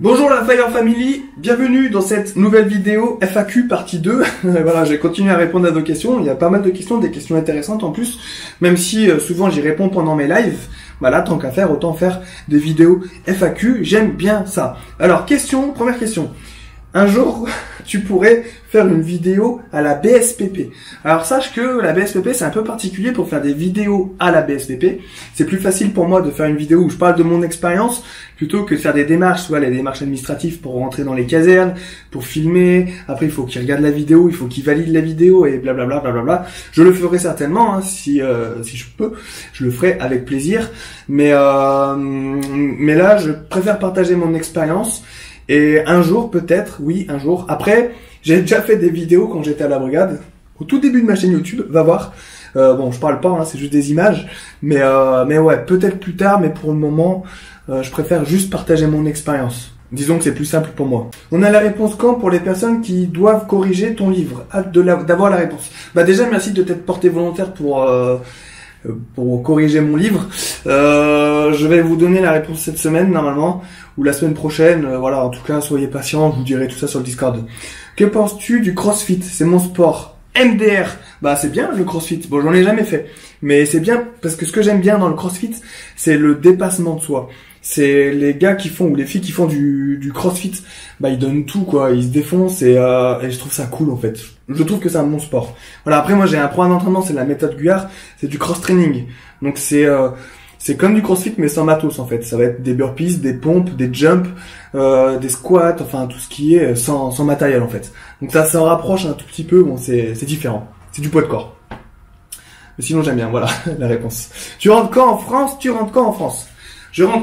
Bonjour la Fire Family, bienvenue dans cette nouvelle vidéo FAQ partie 2. Voilà, j'ai continué à répondre à vos questions, il y a pas mal de questions, des questions intéressantes en plus, même si souvent j'y réponds pendant mes lives. Voilà, tant qu'à faire, autant faire des vidéos FAQ, j'aime bien ça. Alors, première question. Un jour, tu pourrais faire une vidéo à la BSPP. Alors sache que la BSPP c'est un peu particulier pour faire des vidéos à la BSPP. C'est plus facile pour moi de faire une vidéo où je parle de mon expérience plutôt que de faire des démarches, soit les démarches administratives pour rentrer dans les casernes, pour filmer. Après il faut qu'ils regardent la vidéo, il faut qu'ils valident la vidéo et blablabla blablabla. Je le ferai certainement hein, si je peux, je le ferai avec plaisir. Mais là je préfère partager mon expérience. Et un jour, peut-être, oui, un jour. Après, j'ai déjà fait des vidéos quand j'étais à la brigade. Au tout début de ma chaîne YouTube, va voir. Bon, je parle pas, hein, c'est juste des images. Mais ouais, peut-être plus tard, mais pour le moment, je préfère juste partager mon expérience. Disons que c'est plus simple pour moi. On a la réponse quand pour les personnes qui doivent corriger ton livre? Hâte d'avoir la réponse. Bah déjà, merci de t'être porté volontaire pour corriger mon livre. Je vais vous donner la réponse cette semaine normalement ou la semaine prochaine. Voilà, en tout cas, soyez patients, je vous dirai tout ça sur le Discord. Que penses-tu du CrossFit? C'est mon sport. MDR, bah c'est bien le CrossFit. Bon, j'en ai jamais fait, mais c'est bien parce que ce que j'aime bien dans le CrossFit, c'est le dépassement de soi. C'est les gars qui font ou les filles qui font du CrossFit, bah ils donnent tout quoi, ils se défoncent et je trouve ça cool en fait. Je trouve que c'est un bon sport. Voilà, après moi j'ai un programme d'entraînement, c'est la méthode Guyard, c'est du cross training. Donc c'est comme du CrossFit mais sans matos en fait. Ça va être des burpees, des pompes, des jumps, des squats, enfin tout ce qui est sans matériel en fait. Donc ça s'en rapproche un tout petit peu, bon c'est différent. C'est du poids de corps. Mais sinon j'aime bien, voilà la réponse. Tu rentres quand en France? Je rentre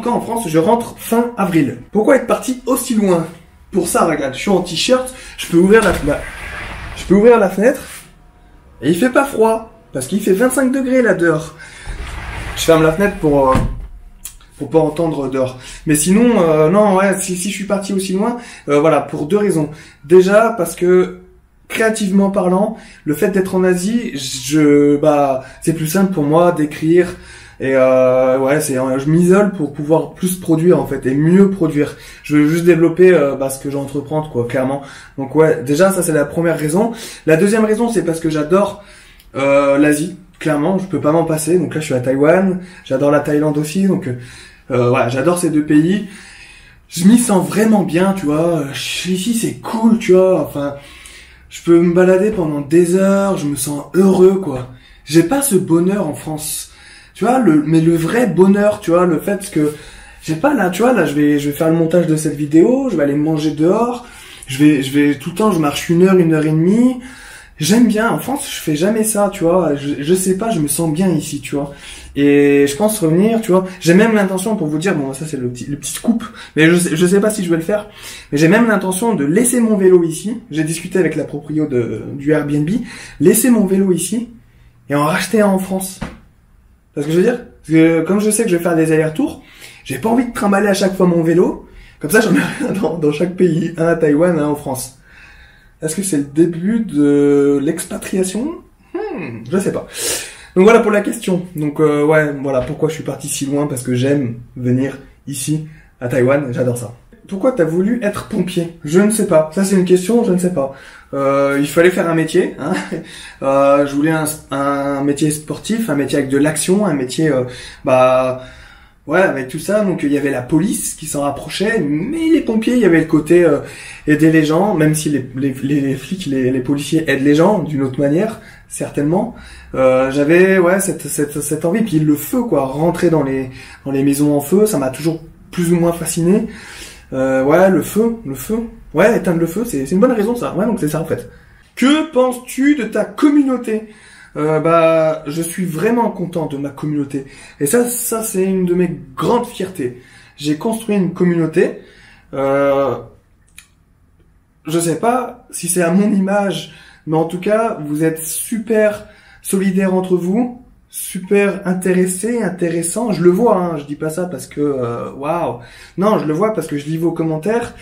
quand en France? Je rentre fin avril. Pourquoi être parti aussi loin? Pour ça, regarde, je suis en t-shirt, je peux ouvrir la fenêtre et il fait pas froid parce qu'il fait 25 degrés là dehors. Je ferme la fenêtre pour pas entendre dehors. Mais sinon, non, ouais, si je suis parti aussi loin, voilà, pour deux raisons. Déjà parce que créativement parlant, le fait d'être en Asie, c'est plus simple pour moi d'écrire. Et ouais, je m'isole pour pouvoir plus produire en fait et mieux produire. Je veux juste développer ce que j'ai entreprendre quoi, clairement. Donc ouais, déjà ça c'est la première raison. La deuxième raison c'est parce que j'adore l'Asie. Clairement, je peux pas m'en passer. Donc là je suis à Taïwan, j'adore la Thaïlande aussi. Donc voilà, j'adore ces deux pays. Je m'y sens vraiment bien, tu vois. Ici c'est cool, tu vois. Enfin, je peux me balader pendant des heures, je me sens heureux quoi. J'ai pas ce bonheur en France. Tu vois, mais le vrai bonheur, tu vois, le fait que, j'ai pas là, tu vois, là, je vais faire le montage de cette vidéo, je vais aller manger dehors, je vais, tout le temps, je marche une heure et demie. J'aime bien, en France, je fais jamais ça, tu vois, je sais pas, je me sens bien ici, tu vois. Et je pense revenir, tu vois, j'ai même l'intention pour vous dire, bon, ça c'est le petit scoop, mais je sais pas si je vais le faire, mais j'ai même l'intention de laisser mon vélo ici. J'ai discuté avec la proprio du Airbnb, laisser mon vélo ici, et en racheter un en France. Parce que je veux dire, parce que comme je sais que je vais faire des allers-retours, j'ai pas envie de trimballer à chaque fois mon vélo. Comme ça, j'en ai un dans chaque pays, un à Taïwan, un en France. Est-ce que c'est le début de l'expatriation? Je sais pas. Donc voilà pour la question. Donc ouais, voilà pourquoi je suis parti si loin, parce que j'aime venir ici à Taïwan, j'adore ça. Pourquoi t'as voulu être pompier? Je ne sais pas. Ça c'est une question, je ne sais pas. Il fallait faire un métier. Hein. Je voulais un métier sportif, un métier avec de l'action, un métier, ouais, avec tout ça. Donc il y avait la police qui s'en rapprochait, mais les pompiers, il y avait le côté aider les gens, même si les flics, les policiers aident les gens d'une autre manière, certainement. J'avais ouais cette envie. Puis le feu, quoi, rentrer dans les maisons en feu, ça m'a toujours plus ou moins fasciné. Ouais, le feu. Ouais, éteindre le feu, c'est une bonne raison ça. Ouais, donc c'est ça en fait. Que penses-tu de ta communauté? Je suis vraiment content de ma communauté. Et ça c'est une de mes grandes fiertés. J'ai construit une communauté. Je sais pas si c'est à mon image, mais en tout cas, vous êtes super solidaires entre vous. Super intéressant. Je le vois, hein, je dis pas ça parce que waouh. Non, je le vois parce que je lis vos commentaires,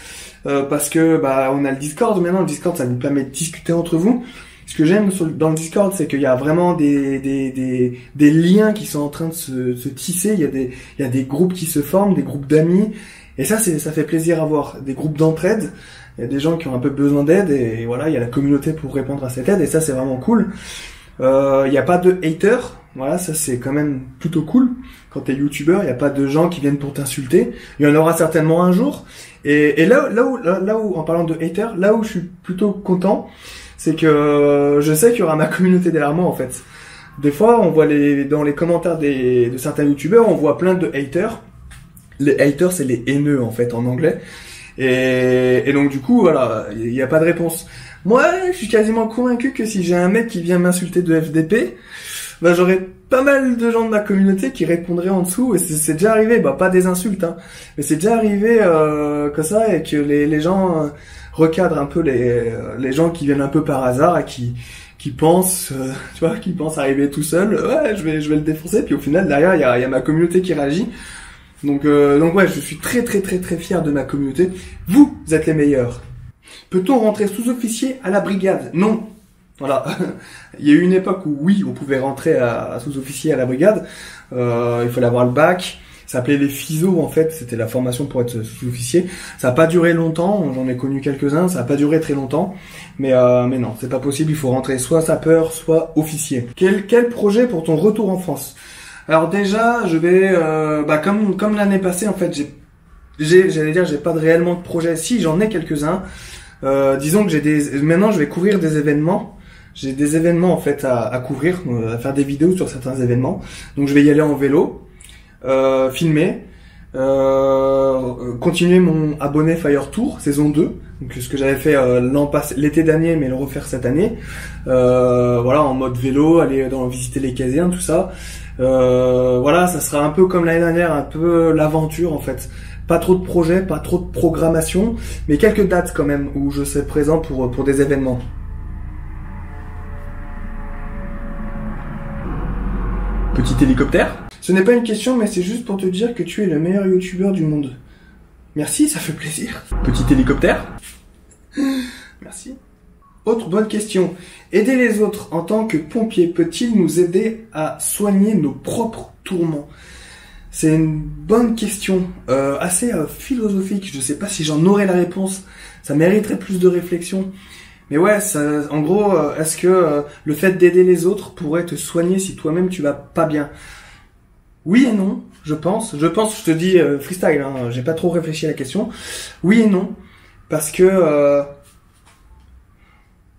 parce que on a le Discord maintenant. Le Discord, ça nous permet de discuter entre vous. Ce que j'aime dans le Discord, c'est qu'il y a vraiment des liens qui sont en train de se tisser. Il y a des groupes qui se forment, des groupes d'amis. Et ça fait plaisir à voir. Des groupes d'entraide, il y a des gens qui ont un peu besoin d'aide et voilà, il y a la communauté pour répondre à cette aide et ça c'est vraiment cool. Il n'y a pas de haters, voilà, ça c'est quand même plutôt cool. Quand t'es youtubeur, il n'y a pas de gens qui viennent pour t'insulter. Il y en aura certainement un jour. Et là où, en parlant de haters, là où je suis plutôt content, c'est que je sais qu'il y aura ma communauté derrière moi en fait. Des fois, on voit dans les commentaires de certains youtubeurs, on voit plein de haters. Les haters, c'est les haineux en fait en anglais. Et donc du coup, voilà, il n'y a pas de réponse. Moi, je suis quasiment convaincu que si j'ai un mec qui vient m'insulter de FDP, bah j'aurais pas mal de gens de ma communauté qui répondraient en dessous. Et c'est déjà arrivé, bah pas des insultes, hein, mais c'est déjà arrivé que ça et que les gens recadrent un peu les gens qui viennent un peu par hasard et qui pensent, tu vois, qui pensent arriver tout seul. Ouais, je vais le défoncer. Puis au final derrière, il y a ma communauté qui réagit. Donc ouais, je suis très fier de ma communauté. Vous êtes les meilleurs. Peut-on rentrer sous-officier à la brigade? Non. Voilà. Il y a eu une époque où oui, on pouvait rentrer à sous-officier à la brigade. Il fallait avoir le bac. Ça s'appelait les FISO en fait. C'était la formation pour être sous-officier. Ça n'a pas duré longtemps. J'en ai connu quelques-uns. Ça n'a pas duré très longtemps. Mais non, c'est pas possible. Il faut rentrer soit sapeur, soit officier. Quel projet pour ton retour en France? Alors déjà, je vais, comme l'année passée, en fait, j'allais dire, j'ai pas réellement de projet. Si, j'en ai quelques-uns. Disons que maintenant, je vais couvrir des événements. J'ai des événements en fait à couvrir, à faire des vidéos sur certains événements. Donc, je vais y aller en vélo, filmer, continuer mon abonné Fire Tour saison 2. Donc, ce que j'avais fait l'été dernier, mais le refaire cette année. Voilà, en mode vélo, aller visiter les casernes, tout ça. Voilà, ça sera un peu comme l'année dernière, un peu l'aventure en fait. Pas trop de projets, pas trop de programmation, mais quelques dates quand même où je serai présent pour des événements. Petit hélicoptère. Ce n'est pas une question, mais c'est juste pour te dire que tu es le meilleur youtubeur du monde. Merci, ça fait plaisir. Petit hélicoptère. Merci. Autre bonne question. Aider les autres en tant que pompier peut-il nous aider à soigner nos propres tourments? C'est une bonne question, assez philosophique. Je sais pas si j'en aurais la réponse. Ça mériterait plus de réflexion. Mais ouais, en gros, est-ce que le fait d'aider les autres pourrait te soigner si toi-même tu vas pas bien? Oui et non, je pense. Je te dis freestyle, hein, j'ai pas trop réfléchi à la question. Oui et non, parce que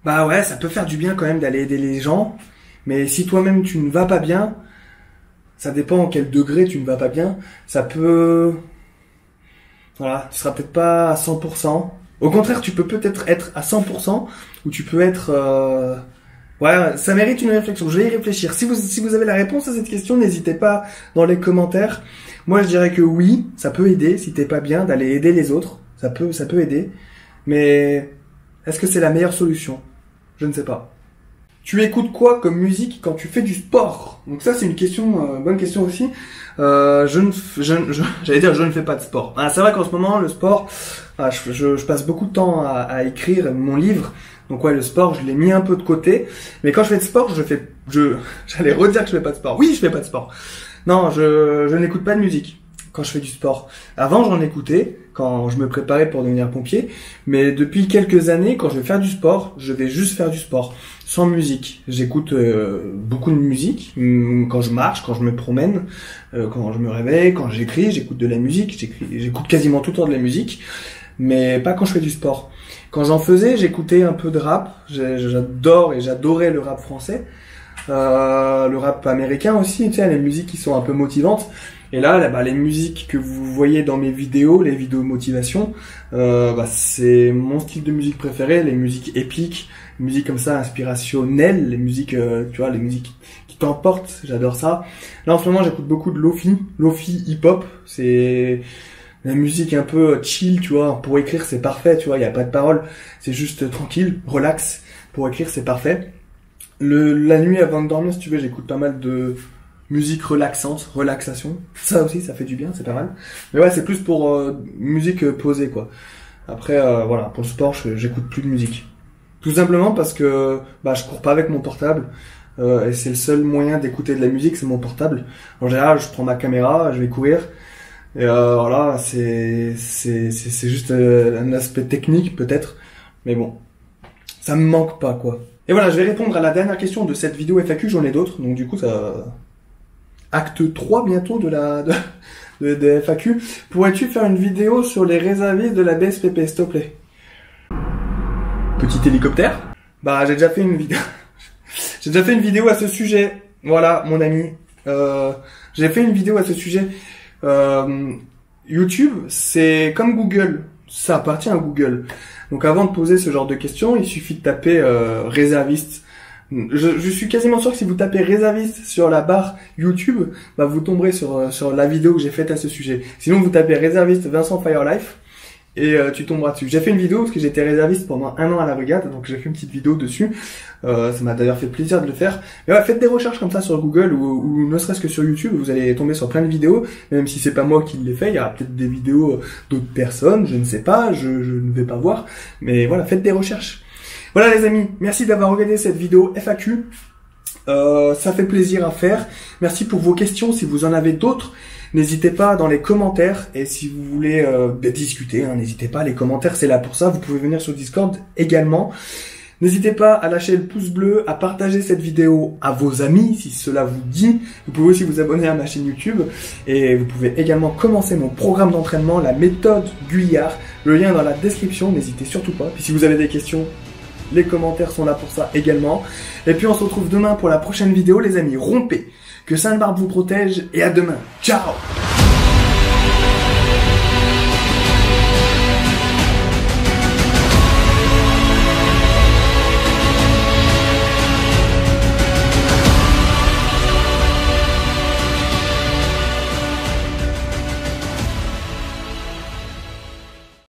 bah ouais, ça peut faire du bien quand même d'aller aider les gens, mais si toi-même tu ne vas pas bien, ça dépend en quel degré tu ne vas pas bien, ça peut... Voilà, tu seras peut-être pas à 100%. Au contraire, tu peux peut-être être à 100%, ou tu peux être... Ouais, ça mérite une réflexion, je vais y réfléchir. Si vous avez la réponse à cette question, n'hésitez pas dans les commentaires. Moi, je dirais que oui, ça peut aider, si t'es pas bien, d'aller aider les autres. Ça peut aider. Mais est-ce que c'est la meilleure solution? Je ne sais pas. Tu écoutes quoi comme musique quand tu fais du sport? Donc ça c'est une question, bonne question aussi. J'allais dire je ne fais pas de sport. Ah, c'est vrai qu'en ce moment le sport, je passe beaucoup de temps à écrire mon livre. Donc ouais, le sport je l'ai mis un peu de côté. Mais quand je fais de sport, j'allais redire que je fais pas de sport. Oui, je fais pas de sport. Non, je n'écoute pas de musique quand je fais du sport. Avant, j'en écoutais quand je me préparais pour devenir pompier, mais depuis quelques années, quand je vais faire du sport, je vais juste faire du sport, sans musique. J'écoute beaucoup de musique, quand je marche, quand je me promène, quand je me réveille, quand j'écris, j'écoute de la musique, j'écoute quasiment tout le temps de la musique, mais pas quand je fais du sport. Quand j'en faisais, j'écoutais un peu de rap, j'adore et j'adorais le rap français, le rap américain aussi, tu sais, les musiques qui sont un peu motivantes. Et là, les musiques que vous voyez dans mes vidéos, les vidéos motivation, c'est mon style de musique préféré, les musiques épiques, les musiques comme ça, inspirationnelles, les musiques, tu vois, les musiques qui t'emportent, j'adore ça. Là, en ce moment, j'écoute beaucoup de lofi hip-hop, c'est la musique un peu chill, tu vois, pour écrire, c'est parfait, tu vois, il y a pas de paroles, c'est juste tranquille, relax, pour écrire, c'est parfait. La nuit avant de dormir, si tu veux, j'écoute pas mal de musique relaxante, relaxation. Ça aussi, ça fait du bien, c'est pas mal. Mais ouais, c'est plus pour musique posée, quoi. Après, voilà, pour le sport, j'écoute plus de musique. Tout simplement parce que je cours pas avec mon portable. Et c'est le seul moyen d'écouter de la musique, c'est mon portable. En général, je prends ma caméra, je vais courir. Et voilà, c'est juste un aspect technique peut-être, mais bon, ça me manque pas quoi. Et voilà, je vais répondre à la dernière question de cette vidéo FAQ, j'en ai d'autres, donc du coup ça... Acte 3 bientôt de FAQ. Pourrais-tu faire une vidéo sur les réservistes de la BSPP, s'il te plaît? Petit hélicoptère. Bah, j'ai déjà fait une vidéo. J'ai déjà fait une vidéo à ce sujet. Voilà, mon ami. J'ai fait une vidéo à ce sujet. YouTube, c'est comme Google. Ça appartient à Google. Donc, avant de poser ce genre de questions, il suffit de taper réserviste. Je suis quasiment sûr que si vous tapez réserviste sur la barre YouTube, bah vous tomberez sur la vidéo que j'ai faite à ce sujet. Sinon, vous tapez réserviste Vincent Firelife et tu tomberas dessus. J'ai fait une vidéo parce que j'étais réserviste pendant 1 an à la brigade, donc j'ai fait une petite vidéo dessus. Ça m'a d'ailleurs fait plaisir de le faire. Mais ouais, faites des recherches comme ça sur Google ou ne serait-ce que sur YouTube, vous allez tomber sur plein de vidéos. Même si c'est pas moi qui l'ai fait, il y aura peut-être des vidéos d'autres personnes, je ne sais pas, je ne vais pas voir. Mais voilà, faites des recherches. Voilà les amis, merci d'avoir regardé cette vidéo FAQ. Ça fait plaisir à faire. Merci pour vos questions. Si vous en avez d'autres, n'hésitez pas dans les commentaires. Et si vous voulez discuter, n'hésitez pas. Les commentaires, c'est là pour ça. Vous pouvez venir sur Discord également. N'hésitez pas à lâcher le pouce bleu, à partager cette vidéo à vos amis si cela vous dit. Vous pouvez aussi vous abonner à ma chaîne YouTube. Et vous pouvez également commencer mon programme d'entraînement, la méthode Guyard. Le lien est dans la description, n'hésitez surtout pas. Puis si vous avez des questions, les commentaires sont là pour ça également. Et puis on se retrouve demain pour la prochaine vidéo les amis. Rompez, que Sainte-Barbe vous protège et à demain. Ciao!